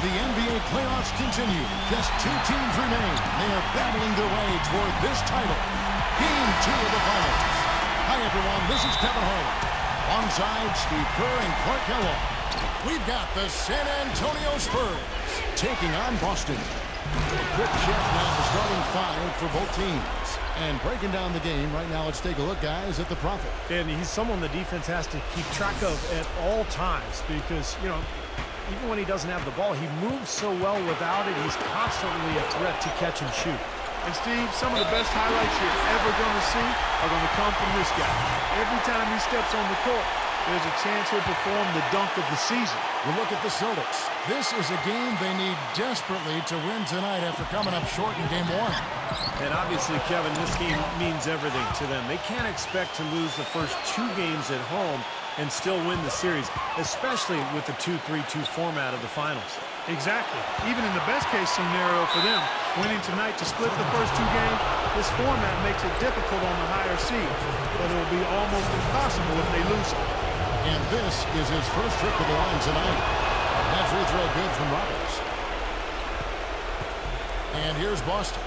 the NBA playoffs continue, just 2 teams remain. They are battling their way toward this title. Game 2 of the finals. Hi, everyone. This is Kevin Harlan. Alongside Steve Kerr and Clark Kellogg. We've got the San Antonio Spurs taking on Boston. A quick shift now to starting 5 for both teams. And breaking down the game right now, let's take a look, guys, at the Prophet. And he's someone the defense has to keep track of at all times because, you know, even when he doesn't have the ball, he moves so well without it. He's constantly a threat to catch and shoot. And, Steve, some of the best highlights you're ever going to see are going to come from this guy. Every time he steps on the court, there's a chance he'll perform the dunk of the season. We'll look at the Celtics. This is a game they need desperately to win tonight after coming up short in Game 1. And obviously, Kevin, this game means everything to them. They can't expect to lose the first 2 games at home and still win the series, especially with the 2-3-2 format of the finals. Exactly. Even in the best-case scenario for them, winning tonight to split the first 2 games, this format makes it difficult on the higher seeds, but it will be almost impossible if they lose it. And this is his first trip to the line tonight. That free throw good from Roberts. And here's Boston.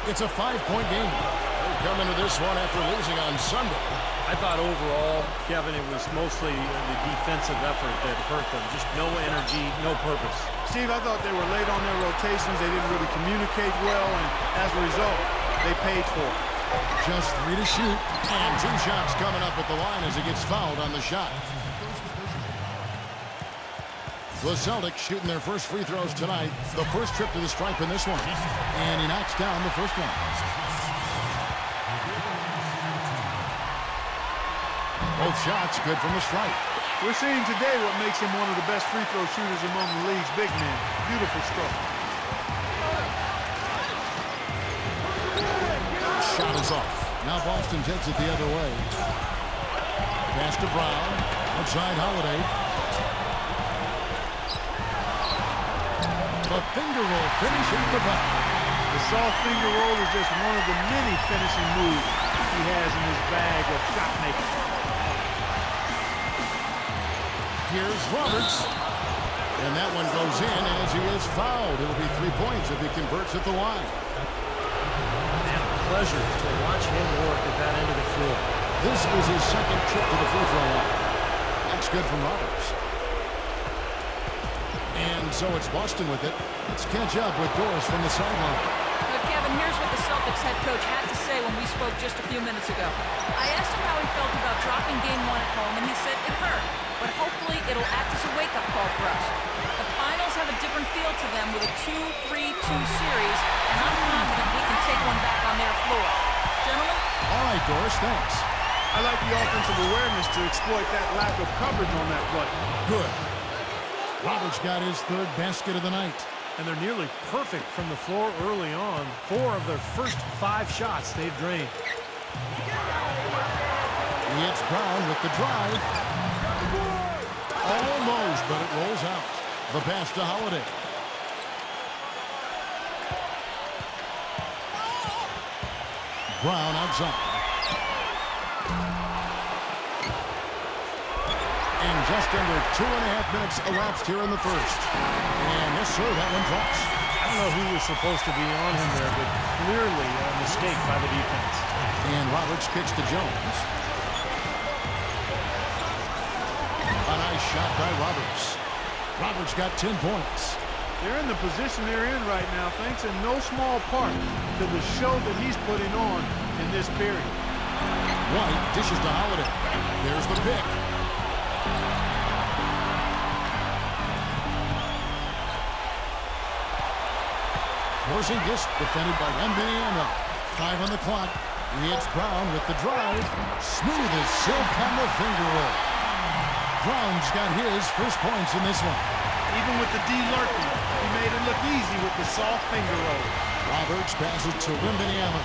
It's a 5-point game. They've come into this one after losing on Sunday. I thought overall, Kevin, it was mostly the defensive effort that hurt them. Just no energy, no purpose. Steve, I thought they were late on their rotations. They didn't really communicate well, and as a result, they paid for it. Just 3 to shoot, and 2 shots coming up at the line as he gets fouled on the shot. The Celtics shooting their first free throws tonight. The first trip to the stripe in this one. And he knocks down the first one. Both shots good from the stripe. We're seeing today what makes him one of the best free throw shooters among the league's big men. Beautiful stroke. Shot is off. Now Boston takes it the other way. Pass to Brown. Outside Holiday. The finger roll finish at the back. The soft finger roll is just one of the many finishing moves he has in his bag of shot making. Here's Roberts. And that one goes in as he is fouled. It'll be 3 points if he converts at the line. Man, a pleasure to watch him work at that end of the floor. This is his second trip to the free throw line. That's good from Roberts. And so it's Boston with it. Let's catch up with Doris from the sideline. Kevin, here's what the Celtics head coach had to say when we spoke just a few minutes ago. I asked him how he felt about dropping Game 1 at home, and he said it hurt. But hopefully it'll act as a wake-up call for us. The finals have a different feel to them with a 2-3-2 series, and I'm confident we can take one back on their floor. Gentlemen? All right, Doris, thanks. I like the offensive awareness to exploit that lack of coverage on that play. Good. Roberts got his 3rd basket of the night. And they're nearly perfect from the floor early on. 4 of their first 5 shots they've drained. It's Brown with the drive. Almost, but it rolls out. The pass to Holiday. Brown outside. And just under 2.5 minutes elapsed here in the first. And yes, sir, that one drops. I don't know who was supposed to be on him there, but clearly a mistake by the defense. And Roberts kicks to Jones. A nice shot by Roberts. Roberts got 10 points. They're in the position they're in right now thanks in no small part to the show that he's putting on in this period. White dishes to Holiday. There's the pick. Porzingis defended by Wembanyama. 5 on the clock. It's Brown with the drive. Smooth as silk on the finger roll. Brown's got his first points in this one. Even with the D lurking, he made it look easy with the soft finger roll. Roberts passes to Wembanyama.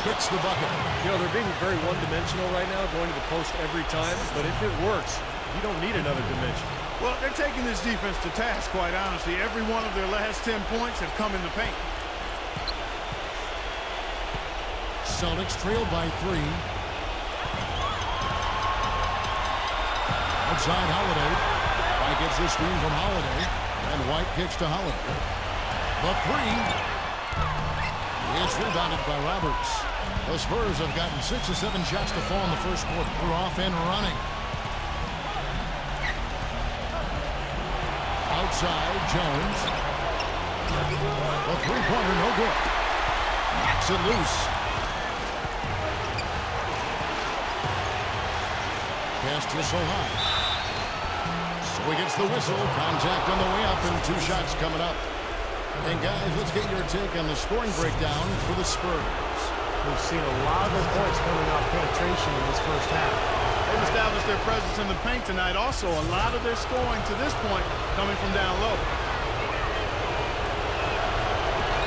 Hits the bucket. You know, they're being very one-dimensional right now, going to the post every time. But if it works, you don't need another dimension. Well, they're taking this defense to task, quite honestly. Every one of their last 10 points have come in the paint. Celtics trailed by 3. Outside Holiday. Gets this screen from Holiday. And White kicks to Holiday. The three. It's rebounded by Roberts. The Spurs have gotten 6 or 7 shots to fall in the first quarter. They're off and running. Outside, Jones. The three-pointer, no good. Knocks it loose. Pass to Sohan. So he gets the whistle. Contact on the way up and 2 shots coming up. And guys, let's get your take on the scoring breakdown for the Spurs. We've seen a lot of their points coming off penetration in this first half. They've established their presence in the paint tonight. Also, a lot of their scoring to this point coming from down low.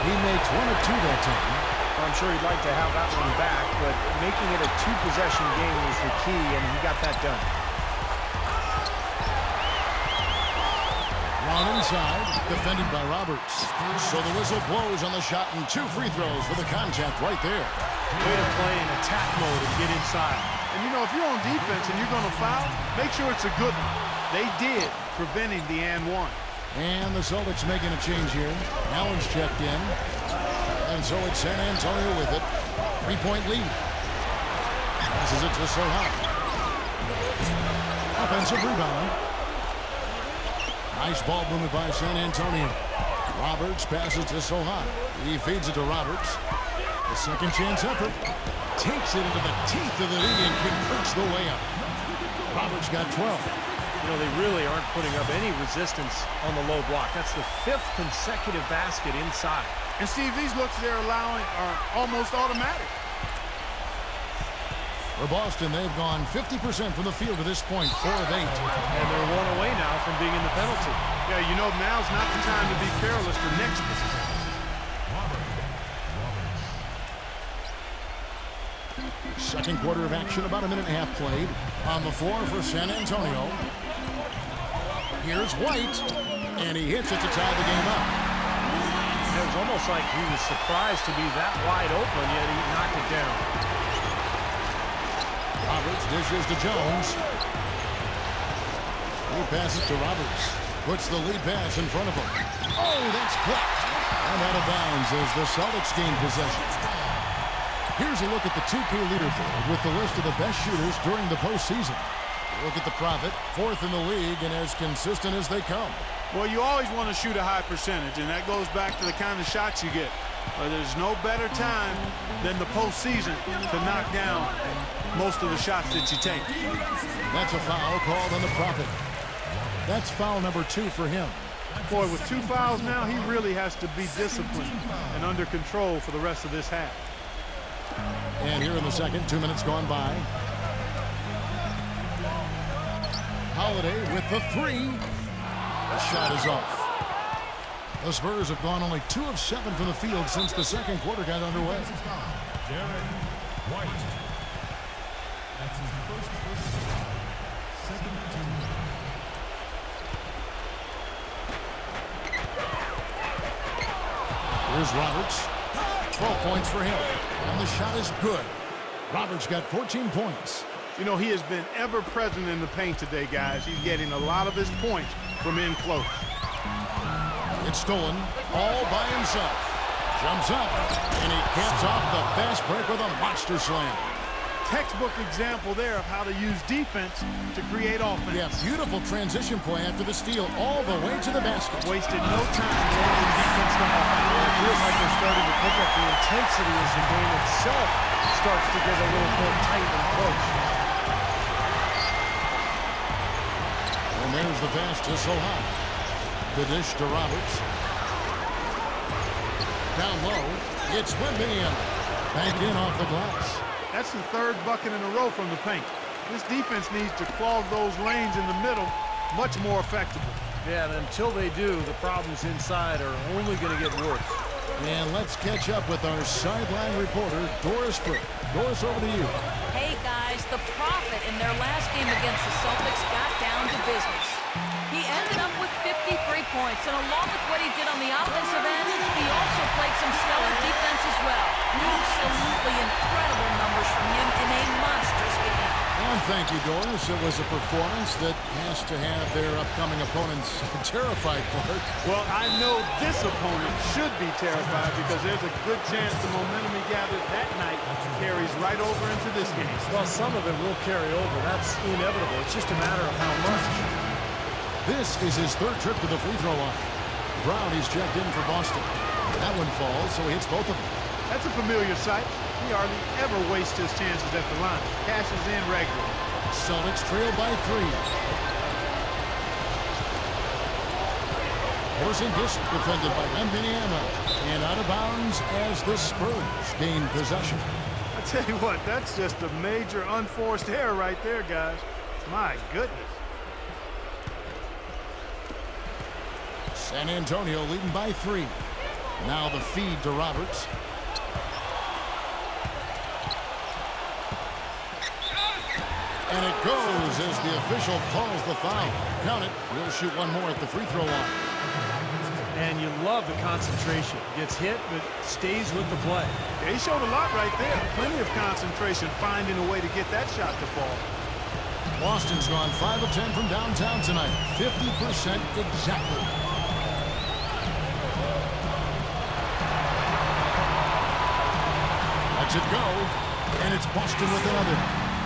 He makes 1 of 2 that time. I'm sure he'd like to have that one back, but making it a 2-possession game was the key, and he got that done. On inside, defended by Roberts. So the whistle blows on the shot and 2 free throws for the contact right there. Way to play in attack mode and get inside. And you know, if you're on defense and you're going to foul, make sure it's a good one. They did, preventing the and one. And the Celtics making a change here. Allen's checked in. And so it's San Antonio with it. 3-point lead. Passes it to Sohan. Offensive rebound. Nice ball movement by San Antonio. Roberts passes to Sohan. He feeds it to Roberts. The second chance effort. Takes it into the teeth of the knee and converts the layup. Roberts got 12. You know, they really aren't putting up any resistance on the low block. That's the 5th consecutive basket inside. And Steve, these looks they're allowing are almost automatic. For Boston, they've gone 50% from the field to this point, 4 of 8. And they're 1 away now from being in the penalty. Yeah, you know, now's not the time to be careless for next possession. Second quarter of action, about a minute and a half played. On the floor for San Antonio. Here's White, and he hits it to tie the game up. It was almost like he was surprised to be that wide open, yet he knocked it down. Roberts dishes to Jones. He passes to Roberts. Puts the lead pass in front of him. Oh, that's blocked. And out of bounds as the Celtics gain possession. Here's a look at the 2K leaderboard with the list of the best shooters during the postseason. Look at the Prophet, 4th in the league and as consistent as they come. Well, you always want to shoot a high percentage, and that goes back to the kind of shots you get. But there's no better time than the postseason to knock down most of the shots that you take. That's a foul called on the Prophet. That's foul number 2 for him. Boy, with 2 fouls now, he really has to be disciplined and under control for the rest of this half. And here in the second, 2 minutes gone by. Holiday with the 3. The shot is off. The Spurs have gone only 2 of 7 from the field since the second quarter got underway. White. That's his first personal. Second team. Here's Roberts. 12 points for him. And the shot is good. Roberts got 14 points. You know, he has been ever present in the paint today, guys. He's getting a lot of his points from in close. It's stolen all by himself. Jumps up, and he caps off the fast break with a monster slam. Textbook example there of how to use defense to create offense. Yeah, beautiful transition play after the steal all the way to the basket. Wasted no time going defense to offense. It feels like they're starting to pick up the intensity as the game itself starts to get a little more tight and close. And there's the pass to Sohan. The dish to Roberts. Down low, it's Wemby. Banked in off the glass. That's the 3rd bucket in a row from the paint. This defense needs to clog those lanes in the middle much more effectively. Yeah, and until they do, the problems inside are only going to get worse. And let's catch up with our sideline reporter, Doris Burke. Doris, over to you. Hey, guys, the Prophet in their last game against the Celtics got down to business. He ended up with 53 points, and along with what he did on the offensive end, he also played some stellar defense as well. Absolutely incredible numbers from him in a monstrous game. And thank you, Doris. It was a performance that has to have their upcoming opponents terrified, Clark. Well, I know this opponent should be terrified because there's a good chance the momentum he gathered that night carries right over into this game. Well, some of it will carry over. That's inevitable. It's just a matter of how much. This is his third trip to the free throw line. Brown, he's checked in for Boston. That one falls, so he hits both of them. That's a familiar sight. He hardly ever wastes his chances at the line. Cashes in regularly. Celtics trail by 3. Porzingis defended by Indiana. And out of bounds as the Spurs gain possession. I tell you what, that's just a major unforced error right there, guys. My goodness. San Antonio leading by 3. Now the feed to Roberts. And it goes as the official calls the foul. Count it. He'll shoot one more at the free throw line. And you love the concentration. Gets hit, but stays with the play. Yeah, he showed a lot right there. Plenty of concentration, finding a way to get that shot to fall. Boston's gone 5 of 10 from downtown tonight. 50% exactly. Lets it go. And it's Boston with another.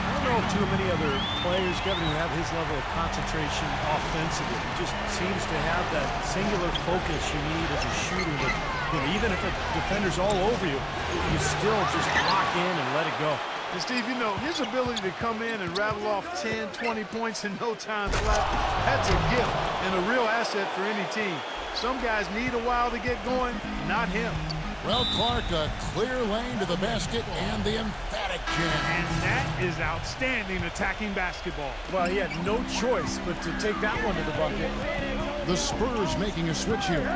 I don't know of too many other players, Kevin, who have his level of concentration offensively. He just seems to have that singular focus you need as a shooter that, you know, even if a defender's all over you, you still just lock in and let it go. And Steve, you know, his ability to come in and rattle off 10, 20 points in no time flat, that's a gift and a real asset for any team. Some guys need a while to get going, not him. Well, Clark, a clear lane to the basket and the emphatic jam. And that is outstanding attacking basketball. Well, he had no choice but to take that one to the bucket. The Spurs making a switch here.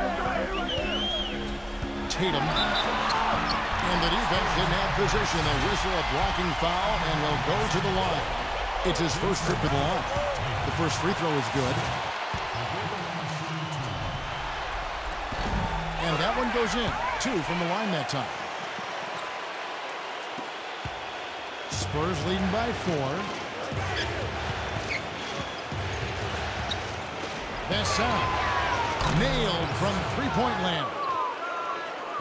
Tatum. And the defense didn't have position. They whistle a blocking foul, and he'll go to the line. It's his first trip to the line. The first free throw is good. And that one goes in. 2 from the line that time. Spurs leading by 4. Vassell nailed from three-point land.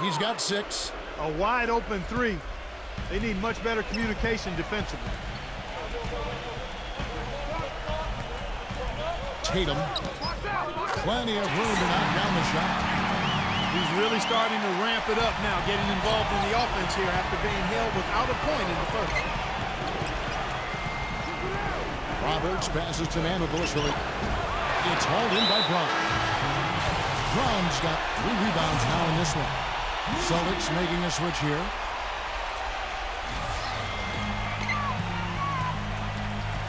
He's got 6. A wide open 3. They need much better communication defensively. Tatum. Plenty of room to knock down the shot. He's really starting to ramp it up now, getting involved in the offense here after being held without a point in the first. Roberts passes to Medevenx. It's hauled in by Brown. Brown's got 3 rebounds now in this one. Celtics making a switch here.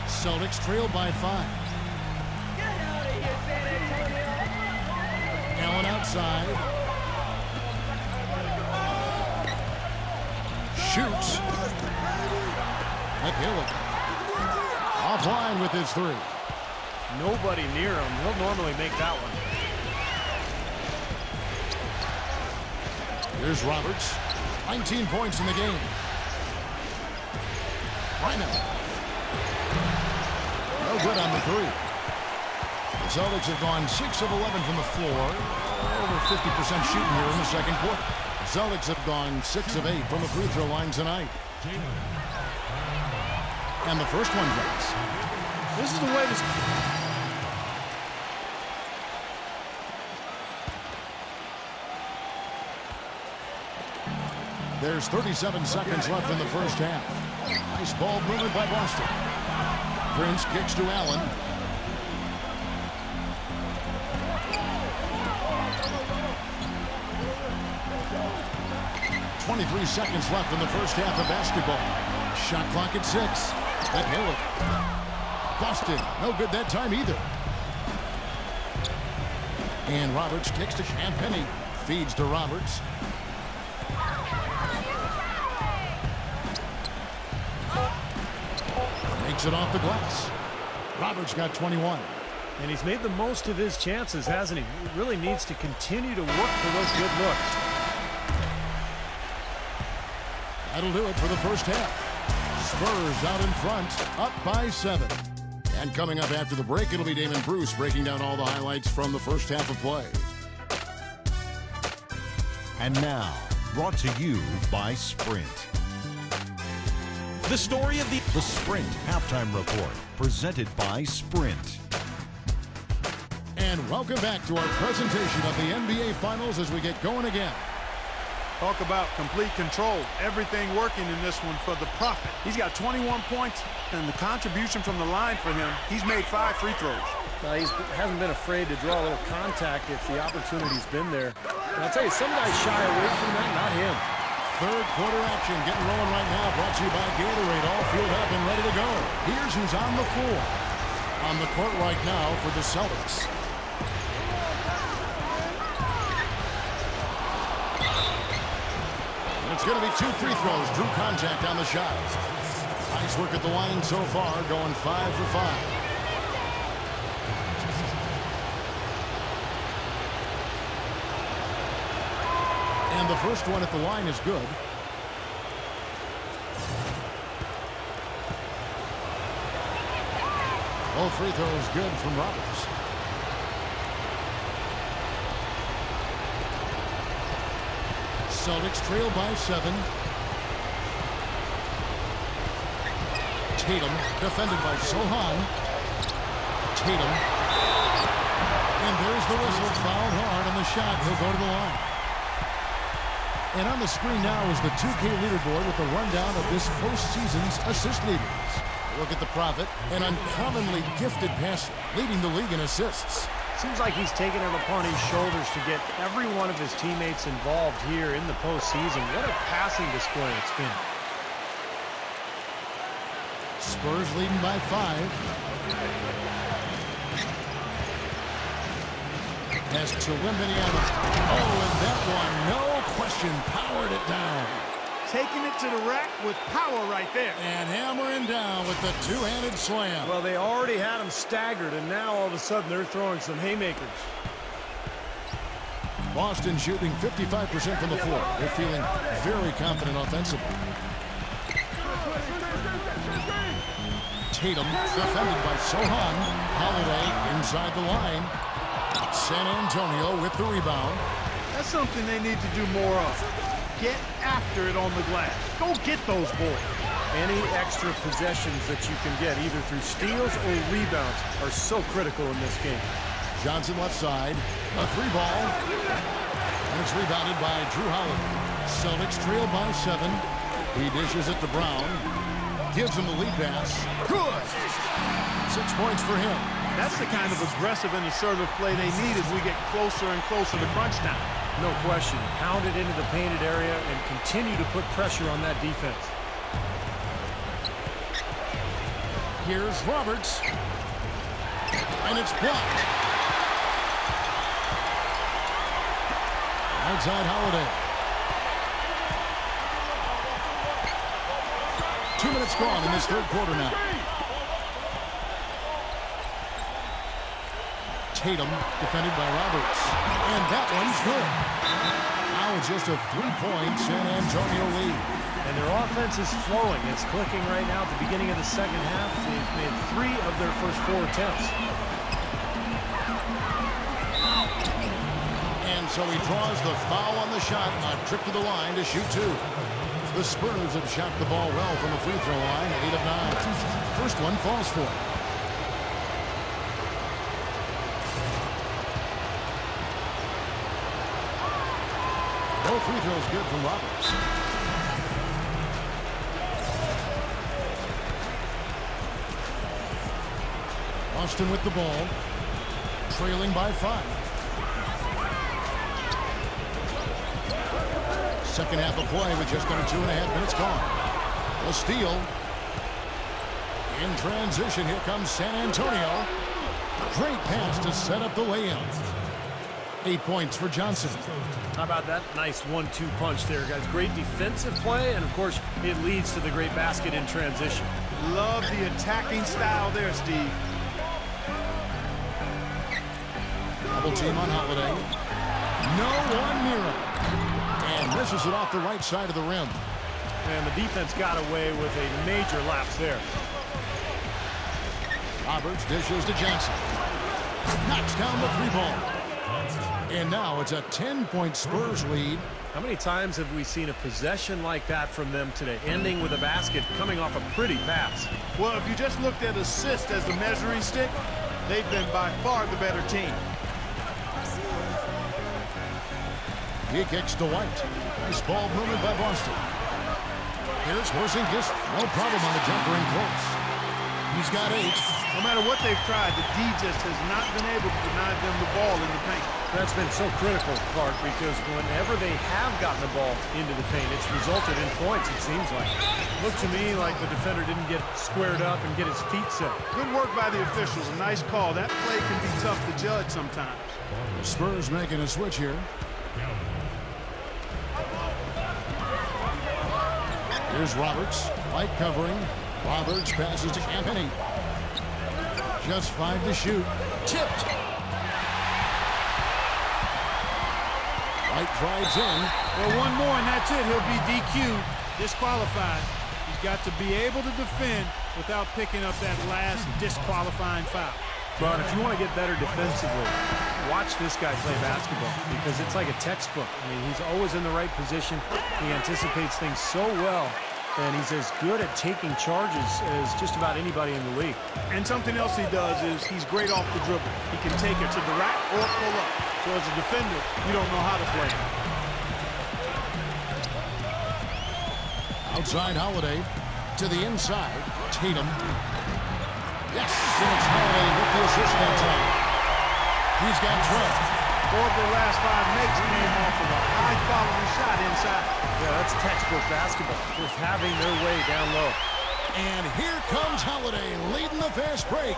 Celtics trail by 5. Allen outside. Shoots. McHillip. Offline with his 3. Nobody near him. He'll normally make that one. Here's Roberts. 19 points in the game. Rhino. No good on the 3. The Celtics have gone 6 of 11 from the floor. Over 50% shooting here in the second quarter. The Celtics have gone 6 of 8 from the free throw line tonight. And the first one drops. This is the way this... There's 37 seconds left in the first half. Nice ball movement by Boston. Prince kicks to Allen. .23 seconds left in the first half of basketball. Shot clock at 6. McHillip. Boston, no good that time either. And Roberts kicks to Champagny. Feeds to Roberts. Makes it off the glass. Roberts got 21. And he's made the most of his chances, hasn't he? He really needs to continue to work for those good looks. That'll do it for the first half. Spurs out in front, up by 7. And coming up after the break, it'll be Damon Bruce breaking down all the highlights from the first half of play. And now, brought to you by Sprint. The story of the Sprint Halftime Report, presented by Sprint. And welcome back to our presentation of the NBA Finals as we get going again. Talk about complete control. Everything working in this one for the Prophet. He's got 21 points, and the contribution from the line for him, he's made 5 free throws. He hasn't been afraid to draw a little contact if the opportunity's been there. And I'll tell you, some guys shy away from that, not him. Third quarter action getting rolling right now, brought to you by Gatorade, all filled up and ready to go. Here's who's on the floor. On the court right now for the Celtics. And it's going to be 2 free throws. Drew contact on the shot. Nice work at the line so far, going 5 for 5. And the first one at the line is good. All free throws good from Roberts. Celtics trail by 7. Tatum defended by Sohan. Tatum. And there's the whistle. Fouled hard on the shot. He'll go to the line. And on the screen now is the 2K leaderboard with a rundown of this postseason's assist leaders. Look at the Prophet, an uncommonly gifted passer, leading the league in assists. Seems like he's taken it upon his shoulders to get every one of his teammates involved here in the postseason. What a passing display it's been. Spurs leading by 5. As to Wembanyama. Oh, and that one, no question, powered it down. Taking it to the rack with power right there. And hammering down with the two-handed slam. Well, they already had him staggered, and now all of a sudden they're throwing some haymakers. Boston shooting 55% from the floor. They're feeling very confident offensively. Tatum defended by Sohan. Holiday inside the line. San Antonio with the rebound. That's something they need to do more of. Get after it on the glass. Go get those boys. Any extra possessions that you can get, either through steals or rebounds, are so critical in this game. Johnson left side. A 3-ball. And it's rebounded by Drew Holiday. Celtics trail by 7. He dishes it to Brown. Gives him the lead pass. Good. 6 points for him. That's the kind of aggressive and assertive play they need as we get closer and closer to crunch time. No question. Pound it into the painted area and continue to put pressure on that defense. Here's Roberts. And it's blocked. Outside Holiday. 2 minutes gone in this third quarter now. Tatum defended by Roberts. And that one's good. Now it's just a 3-point San Antonio lead. And their offense is flowing. It's clicking right now at the beginning of the second half. They've made 3 of their first 4 attempts. And so he draws the foul on the shot. A trip to the line to shoot 2. The Spurs have shot the ball well from the free throw line. 8 of 9. First one falls for it. Both free throws good from Roberts. Austin with the ball. Trailing by 5. Second half of play with just under 2.5 minutes gone. A steal. In transition, here comes San Antonio. Great pass to set up the lay-in. 8 points for Johnson. How about that nice 1-2 punch there, guys? Great defensive play, and of course, it leads to the great basket in transition. Love the attacking style there, Steve. Double team on Holiday. No one near him. And misses it off the right side of the rim. And the defense got away with a major lapse there. Roberts dishes to Johnson. Knocks down the 3-ball. And now it's a 10-point Spurs lead. How many times have we seen a possession like that from them today, ending with a basket coming off a pretty pass? Well, if you just looked at assist as the measuring stick, they've been by far the better team. He kicks to White. Nice ball movement by Boston. Here's Porzingis. No problem on the jumper in close. He's got 8. No matter what they've tried, the D just has not been able to deny them the ball in the paint. That's been so critical, Clark, because whenever they have gotten the ball into the paint, it's resulted in points, it seems like. Looked to me like the defender didn't get squared up and get his feet set. Good work by the officials. A nice call. That play can be tough to judge sometimes. The Spurs making a switch here. Here's Roberts. White covering. Roberts passes to Campany. Just 5 to shoot. Tipped. White drives in. Well, one more and that's it. He'll be DQ'd, disqualified. He's got to be able to defend without picking up that last disqualifying foul. Ron, if you want to get better defensively, watch this guy play basketball because it's like a textbook. I mean, he's always in the right position. He anticipates things so well, and he's as good at taking charges as just about anybody in the league. And something else he does is he's great off the dribble. He can take it to the rack or pull up. So as a defender, you don't know how to play. Outside Holiday to the inside. Tatum. Yes, and it's Holiday with the assist that time. He's got 12. 4 of their last 5 makes came off of a high-quality shot inside. Yeah, that's textbook basketball, just having their way down low. And here comes Holiday leading the fast break.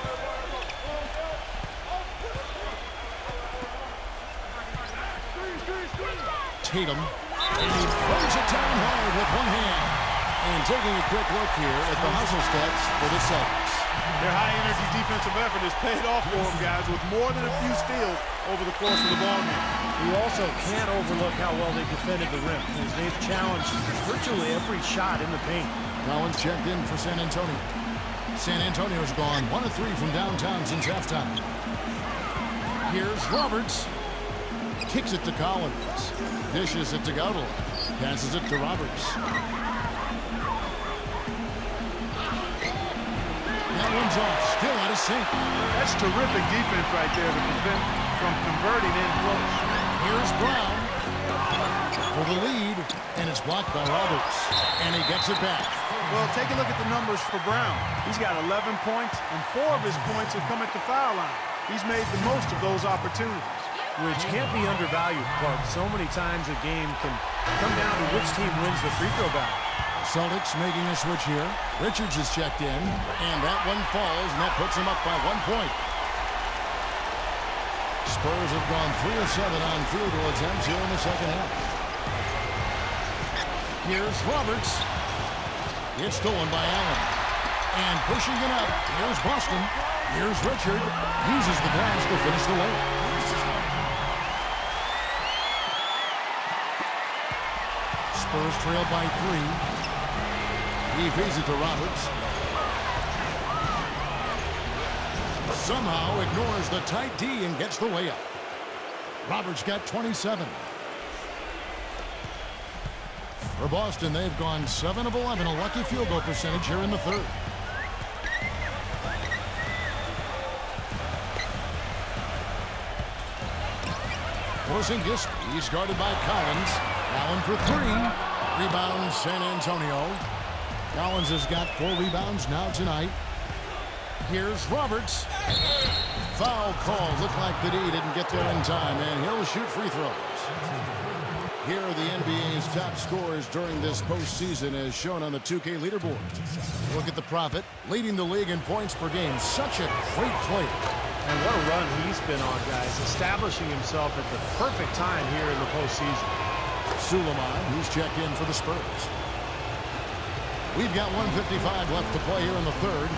Tatum. And he throws it down hard with one hand. And taking a quick look here at the hustle stats for the Celtics. Their high-energy defensive effort has paid off for them, guys, with more than a few steals over the course of the ball game. You also can't overlook how well they defended the rim, as they've challenged virtually every shot in the paint. Collins checked in for San Antonio. San Antonio's gone 1 of 3 from downtown since halftime. Here's Roberts. Kicks it to Collins. Dishes it to Gautel. Passes it to Roberts. That one's off. Still out of sync. That's terrific defense right there to prevent from converting in close. Here's Brown for the lead, and it's blocked by Roberts. And he gets it back. Well, take a look at the numbers for Brown. He's got 11 points, and 4 of his points have come at the foul line. He's made the most of those opportunities. Which can't be undervalued, Clark. So many times a game can come down to which team wins the free throw battle. Celtics making a switch here. Richards is checked in, and that one falls, and that puts him up by 1 point. Spurs have gone 3 of 7 on field goal attempts here in the second half. Here's Roberts. It's stolen by Allen. And pushing it up, here's Boston. Here's Richard. Uses the glass to finish the layup. Spurs trail by 3. He feeds it to Roberts. Somehow ignores the tight D and gets the layup. Roberts got 27. For Boston, they've gone 7 of 11, a lucky field goal percentage here in the third. Porzingis, he's guarded by Collins. Allen for 3. Rebound, San Antonio. Collins has got 4 rebounds now tonight. Here's Roberts. Foul call. Looked like the D didn't get there in time, and he'll shoot free throws. Here are the NBA's top scorers during this postseason as shown on the 2K leaderboard. Look at the Prophet, leading the league in points per game. Such a great player. And what a run he's been on, guys, establishing himself at the perfect time here in the postseason. Suleiman, who's checked in for the Spurs. We've got 1:55 left to play here in the third.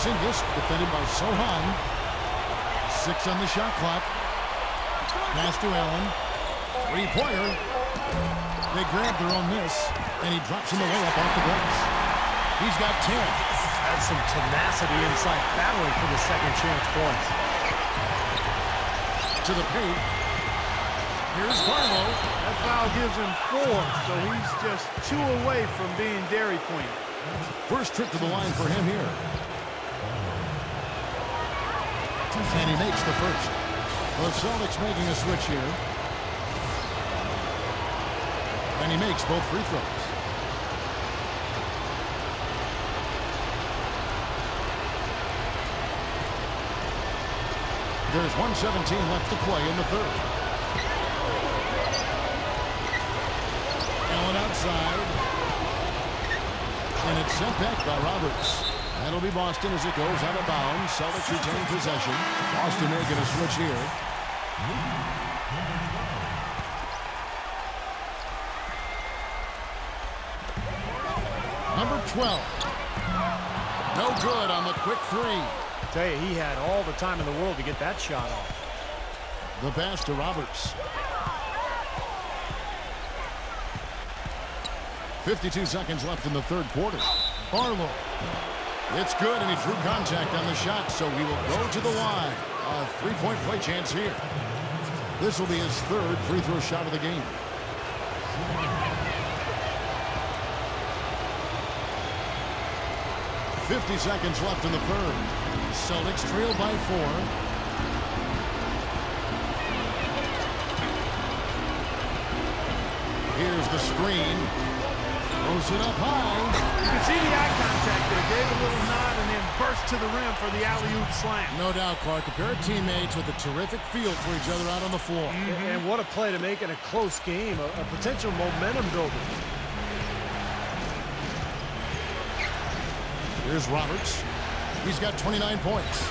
Porzingis, defended by Sohan. 6 on the shot clock. Pass to Allen. Three-pointer. They grab their own miss, and he drops in the layup off the glass. He's got 10. That's some tenacity inside, battling for the second chance points. To the paint. Here's Barlow. That foul gives him 4, so he's just 2 away from being Dairy Queen. First trip to the line for him here. And he makes the first. The Celtics making a switch here. And he makes both free throws. There's 1:17 left to play in the third. Allen outside. And it's sent back by Roberts. That'll be Boston as it goes out of bounds. Celtics retain possession. Boston making a switch here. Number 12. No good on the quick three. Tell you, he had all the time in the world to get that shot off. The pass to Roberts. 52 seconds left in the third quarter. Barlow. It's good, and he drew contact on the shot, so he will go to the line. A three-point play chance here. This will be his third free throw shot of the game. .50 seconds left in the third. Celtics trail by 4. Here's the screen. Throws it up high. You can see the eye contact there. Gave a little nod and then burst to the rim for the alley-oop slam. No doubt, Clark. A pair of teammates with a terrific feel for each other out on the floor. And what a play to make in a close game. A potential momentum builder. Here's Roberts. He's got 29 points.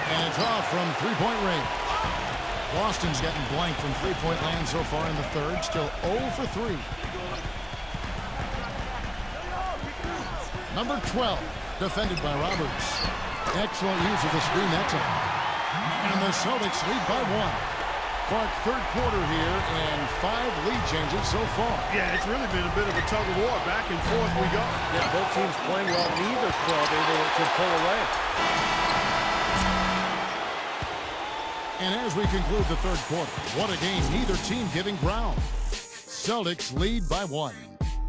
And it's off from three-point range. Boston's getting blank from three-point land so far in the third. Still 0 for 3. Number 12, defended by Roberts. Excellent use of the screen that time. And the Celtics lead by 1. Clark, third quarter here, and 5 lead changes so far. Yeah, it's really been a bit of a tug of war. Back and forth we go. Yeah, both teams playing well. Neither club able to pull away. And as we conclude the third quarter, what a game. Neither team giving ground. Celtics lead by 1.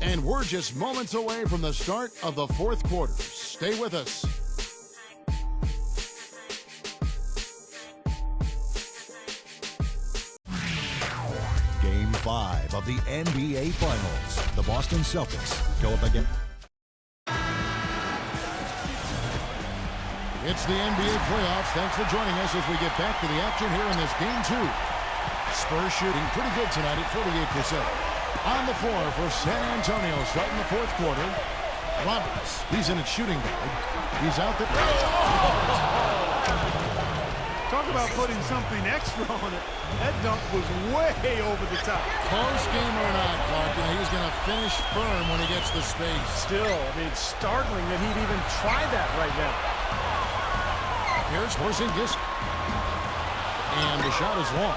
And we're just moments away from the start of the fourth quarter. Stay with us. Game 5 of the NBA Finals. The Boston Celtics go up again. It's the NBA playoffs. Thanks for joining us as we get back to the action here in this game 2. Spurs shooting pretty good tonight at 48%. On the floor for San Antonio starting the fourth quarter. Roberts, he's in a shooting guard. He's out there. Talk about putting something extra on it. That dunk was way over the top. Close game or not, Clark, he's going to finish firm when he gets the space. Still, I mean, it's startling that he'd even try that right now. Here's Porzingis. And the shot is long.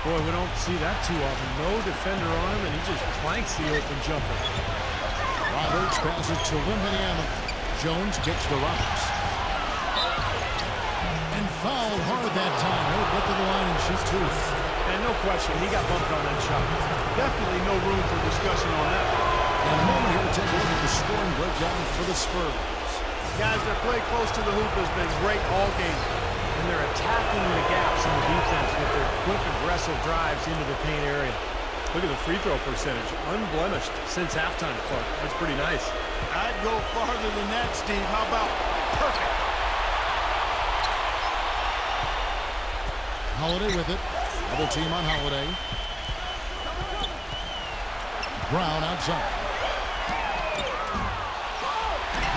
Boy, we don't see that too often. No defender on him, and he just clanks the open jumper. Roberts passes to Wembanyama. Jones kicks to Roberts. And fouled hard that time. He'll get to the line and shoot 2. And no question, he got bumped on that shot. Definitely no room for discussion on that. In a moment here, we'll take a look at the scoring breakdown for the Spurs. Guys, their play close to the hoop has been great all game. And they're attacking the gaps in the defense with their quick, aggressive drives into the paint area. Look at the free throw percentage. Unblemished since halftime, Clark. That's pretty nice. I'd go farther than that, Steve. How about perfect? Holiday with it. Other team on Holiday. Brown outside.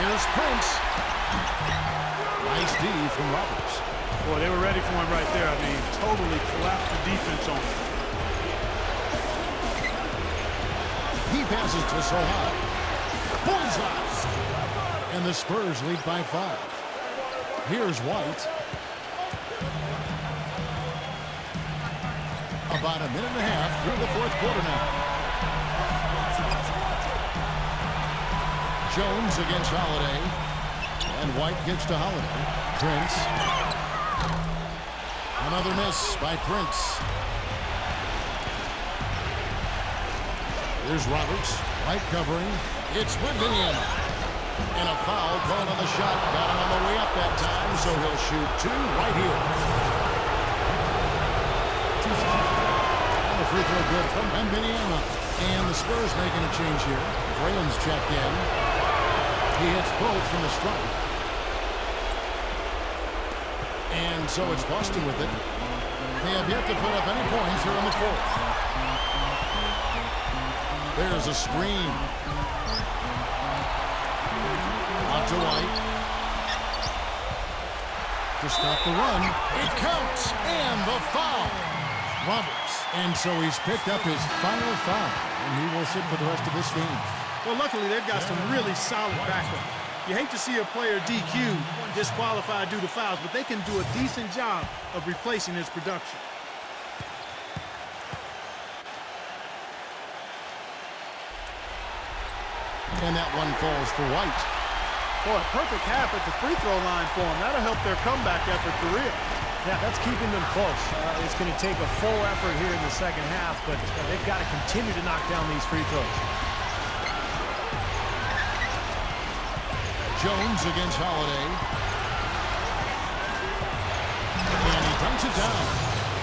Here's Prince. Nice D from Roberts. Boy, they were ready for him right there. I mean, totally collapsed the defense on him. He passes to Sohan. Bullseye. And And the Spurs lead by 5. Here's White. About a minute and a half through the fourth quarter now. Jones against Holiday. And White gets to Holiday. Prince. Another miss by Prince. Here's Roberts. White covering. It's Wembanyama. And a foul called on the shot. Got him on the way up that time, so he'll shoot 2 right here. And the free throw good from Wembanyama. And the Spurs making a change here. Graham's checked in. He hits both from the stripe. And so it's Boston with it. They have yet to put up any points here in the fourth. There's a screen. Out to White. To stop the run. It counts. And the foul. Roberts. And so he's picked up his final foul. And he will sit for the rest of this game. Well, luckily, they've got some really solid backup. You hate to see a player DQ'd, disqualified due to fouls, but they can do a decent job of replacing his production. And that one falls for White. Boy, perfect half at the free throw line for them. That'll help their comeback effort for real. Yeah, that's keeping them close. It's going to take a full effort here in the second half, but they've got to continue to knock down these free throws. Jones against Holiday. And he dunks it down.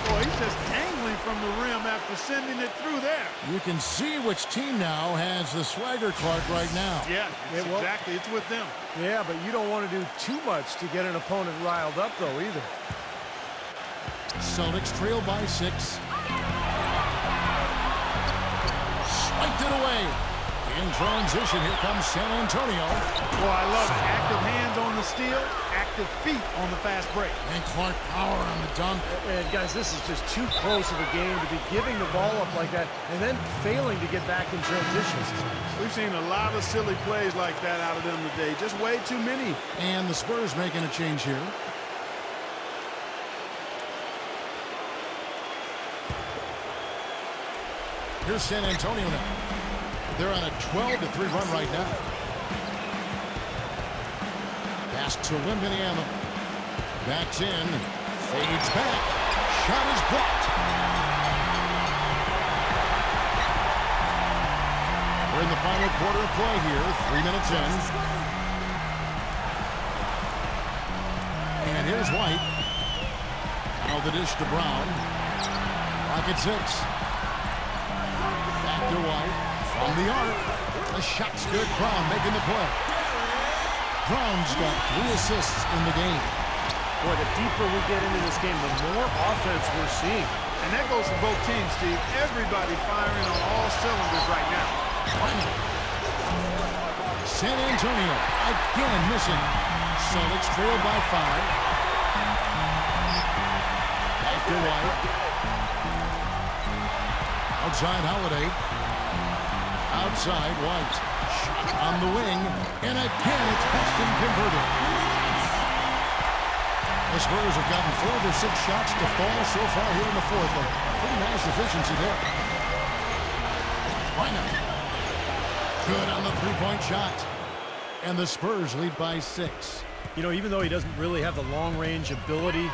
Boy, he's just dangling from the rim after sending it through there. You can see which team now has the swagger card right now. Yeah, exactly. It's with them. Yeah, but you don't want to do too much to get an opponent riled up, though, either. Celtics trail by 6. Swiped it away. In transition, here comes San Antonio. Boy, I love it. Active hands on the steal, active feet on the fast break. And Clark power on the dunk. And guys, this is just too close of a game to be giving the ball up like that and then failing to get back in transitions. We've seen a lot of silly plays like that out of them today. Just way too many. And the Spurs making a change here. Here's San Antonio now. They're on a 12-3 run right now. Pass to Wembanyama. Backs in. Fades back. Shot is blocked. We're in the final quarter of play here. 3 minutes in. And here's White. Now the dish to Brown. Clock at 6. Back to White. From the arc, the shot's good. Brown making the play. Brown's got 3 assists in the game. Boy, the deeper we get into this game, the more offense we're seeing. And that goes for both teams, Steve. Everybody firing on all cylinders right now. San Antonio again missing. Celtics trail by 5. Back to White. Outside Holiday. Outside White. Shot on the wing. And again, it's Boston converted. The Spurs have gotten 4 of their 6 shots to fall so far here in the fourth. Pretty nice efficiency there. Why not? Good on the three-point shot. And the Spurs lead by 6. You know, even though he doesn't really have the long-range ability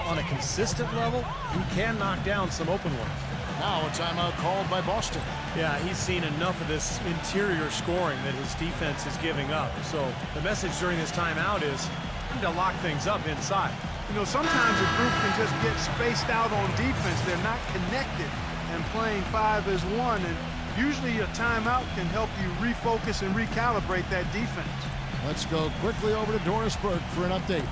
on a consistent level, he can knock down some open ones. Now a timeout called by Boston. Yeah, he's seen enough of this interior scoring that his defense is giving up. So the message during this timeout is to lock things up inside. You know, sometimes a group can just get spaced out on defense. They're not connected and playing 5 as 1. And usually a timeout can help you refocus and recalibrate that defense. Let's go quickly over to Doris Burke for an update.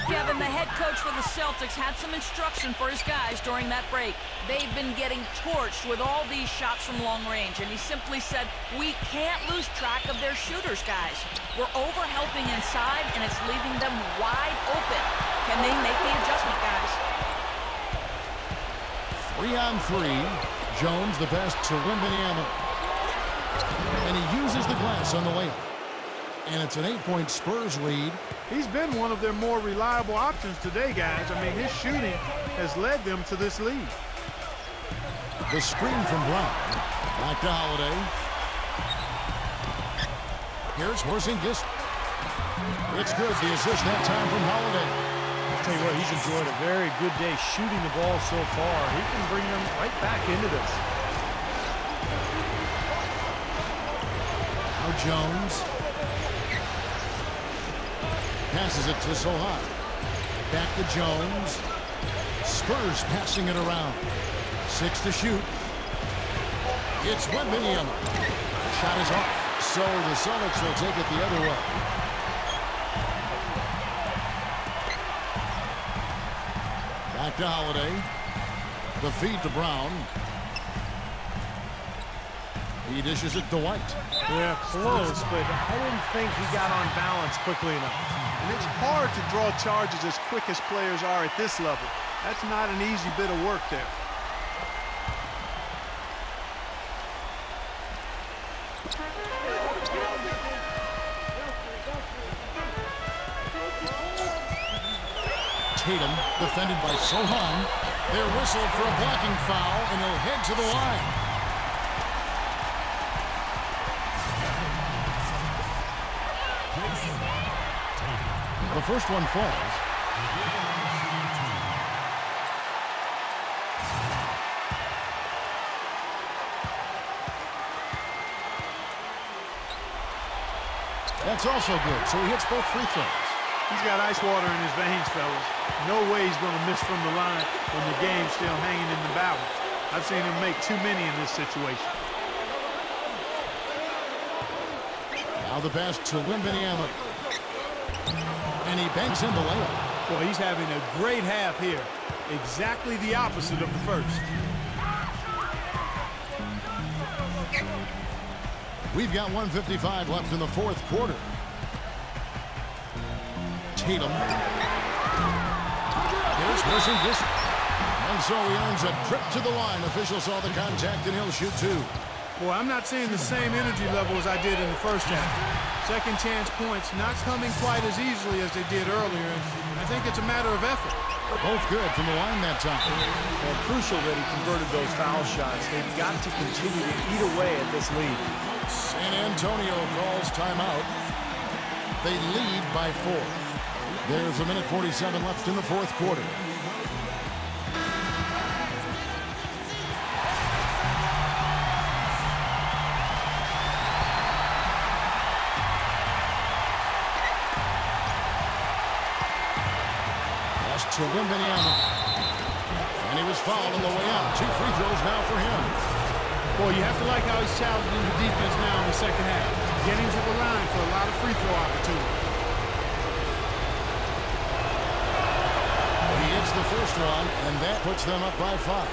Kevin, the head coach for the Celtics, had some instruction for his guys during that break. They've been getting torched with all these shots from long range, and he simply said, we can't lose track of their shooters, guys. We're over-helping inside, and it's leaving them wide open. Can they make the adjustment, guys? 3-on-3. Jones, the pass to Wembanyama. And he uses the glass on the layup. And it's an 8-point Spurs lead. He's been one of their more reliable options today, guys. I mean, his shooting has led them to this lead. The screen from Brown. Back to Holiday. Here's Porzingis. It's good. The assist that time from Holiday. I'll tell you what, he's enjoyed a very good day shooting the ball so far. He can bring them right back into this. Now Jones. Passes it to Sohan. Back to Jones. Spurs passing it around. 6 to shoot. It's Wembanyama. Shot is off. So the Celtics will take it the other way. Back to Holiday. The feed to Brown. He dishes it to White. Yeah, close, but I didn't think he got on balance quickly enough. And it's hard to draw charges as quick as players are at this level. That's not an easy bit of work there. Tatum, defended by Sohan. They're whistled for a blocking foul, and he'll head to the line. The first one falls. That's also good, so he hits both free throws. He's got ice water in his veins, fellas. No way he's going to miss from the line when the game's still hanging in the balance. I've seen him make too many in this situation. Now the pass to Wembanyama. And he banks in the layup. Boy, he's having a great half here. Exactly the opposite of the first. We've got 1:55 left in the fourth quarter. Tatum. Here's Porzingis. And so he earns a trip to the line. Official saw the contact, and he'll shoot 2. Boy, I'm not seeing the same energy level as I did in the first half. Second chance points not coming quite as easily as they did earlier. And I think it's a matter of effort. Both good from the line that time. Well, crucial that he converted those foul shots. They've got to continue to eat away at this lead. San Antonio calls timeout. They lead by 4. There's 1:47 left in the fourth quarter. To Wembanyama. And he was fouled on the way out. 2 free throws now for him. Boy, you have to like how he's challenging the defense now in the second half. Getting to the line for a lot of free throw opportunities. He hits the first one, and that puts them up by 5.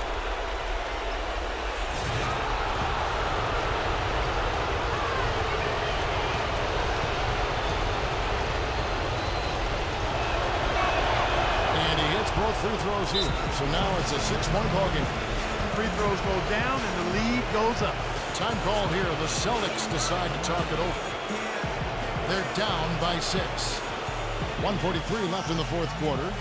Both free throws here. So now it's a 6-point ball game. Free throws go down and the lead goes up. Time called here. The Celtics decide to talk it over. They're down by 6. 1:43 left in the fourth quarter.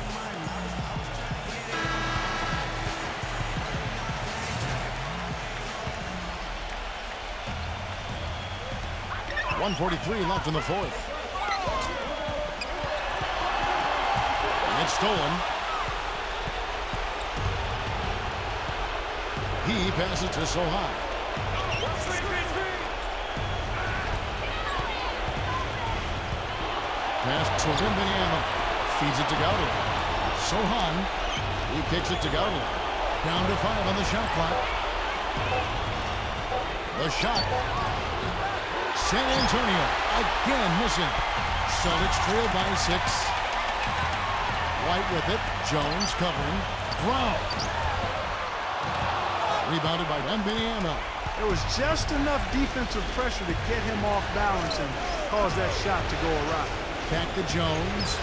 .143 left in the fourth. And it's stolen. He passes to Sohan. Pass to Wembanyama. Feeds it to Gowdy. Sohan. He kicks it to Gowdy. Down to 5 on the shot clock. The shot. San Antonio again missing. Celtics trail by 6. White with it. Jones covering. Brown. Rebounded by Wembanyama. There was just enough defensive pressure to get him off balance and cause that shot to go awry. Back to Jones.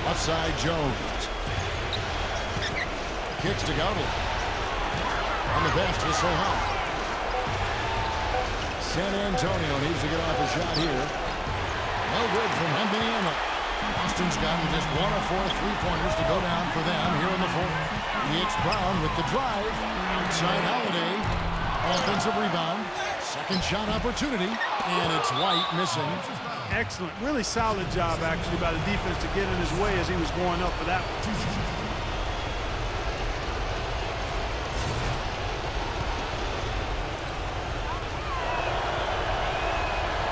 Offside Jones. Kicks to Gowdy. On the pass to Sohan. San Antonio needs to get off a shot here. No good from Hembiama. Boston's gotten just 1 of 4 3-pointers to go down for them here in the fourth. EX Brown with the drive. Outside Holiday. Offensive rebound. Second shot opportunity. And it's White missing. Excellent. Really solid job, actually, by the defense to get in his way as he was going up for that one.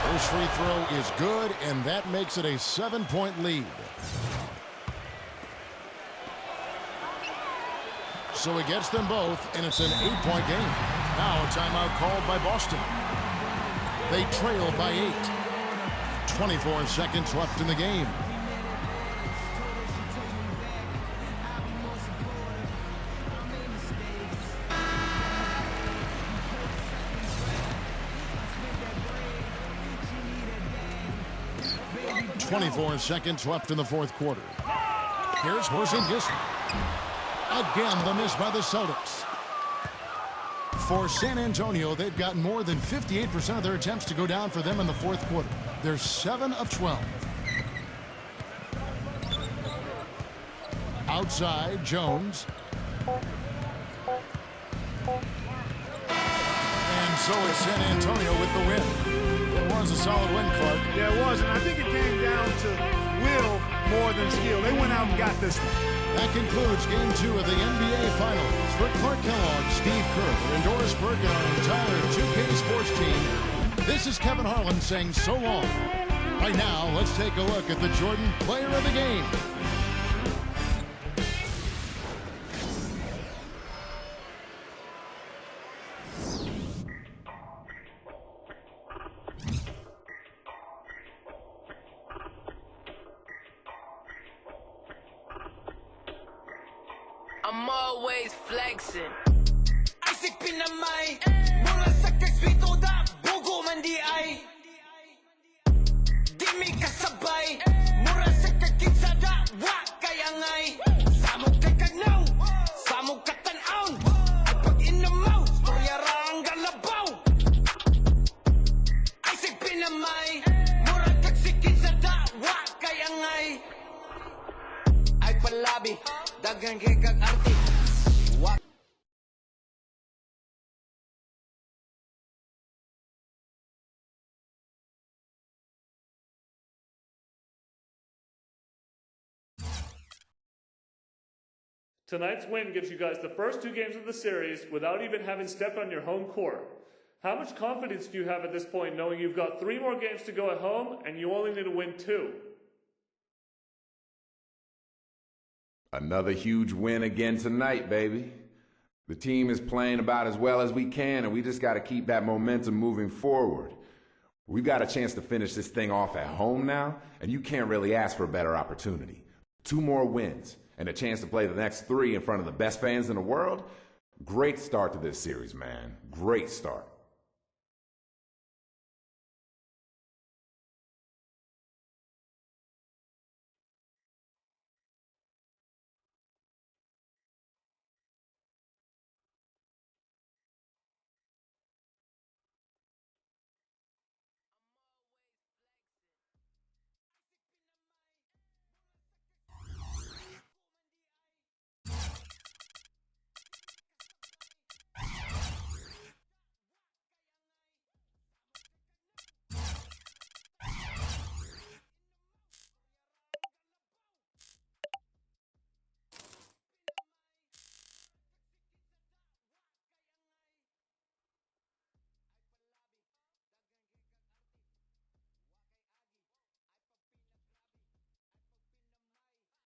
First free throw is good, and that makes it a 7-point lead. So it gets them both, and it's an 8-point game. Now a timeout called by Boston. They trail by 8. 24 seconds left in the game. .24 seconds left in the fourth quarter. Here's Porzingis. Again, the miss by the Celtics. For San Antonio, they've got more than 58% of their attempts to go down for them in the fourth quarter. They're 7 of 12. Outside, Jones. And so is San Antonio with the win. It was a solid win, Clark. Yeah, it was, and I think it came down to will more than skill. They went out and got this one. That concludes Game 2 of the NBA Finals. For Clark Kellogg, Steve Kerr, and Doris Burke, and our entire 2K Sports team, this is Kevin Harlan saying so long. Right now, let's take a look at the Jordan Player of the Game. I'm always flexing. Isip pinamay, mula sa kagswito da, bugo man di ay. Di mi kasabay, mura sa kaginsada, wa kaya ngay. Samog kay kagnaw, samog katanaw. At pag inamaw, kuryara ang galabaw. Isip pinamay, mura kagsikinsada, wa kaya ngay. Ay palabi, dagang kay kag arti. Tonight's win gives you guys the first 2 games of the series without even having stepped on your home court. How much confidence do you have at this point knowing you've got 3 more games to go at home and you only need to win 2? Another huge win again tonight, baby. The team is playing about as well as we can, and we just got to keep that momentum moving forward. We've got a chance to finish this thing off at home now, and you can't really ask for a better opportunity. 2 more wins and a chance to play the next 3 in front of the best fans in the world. Great start to this series, man. Great start.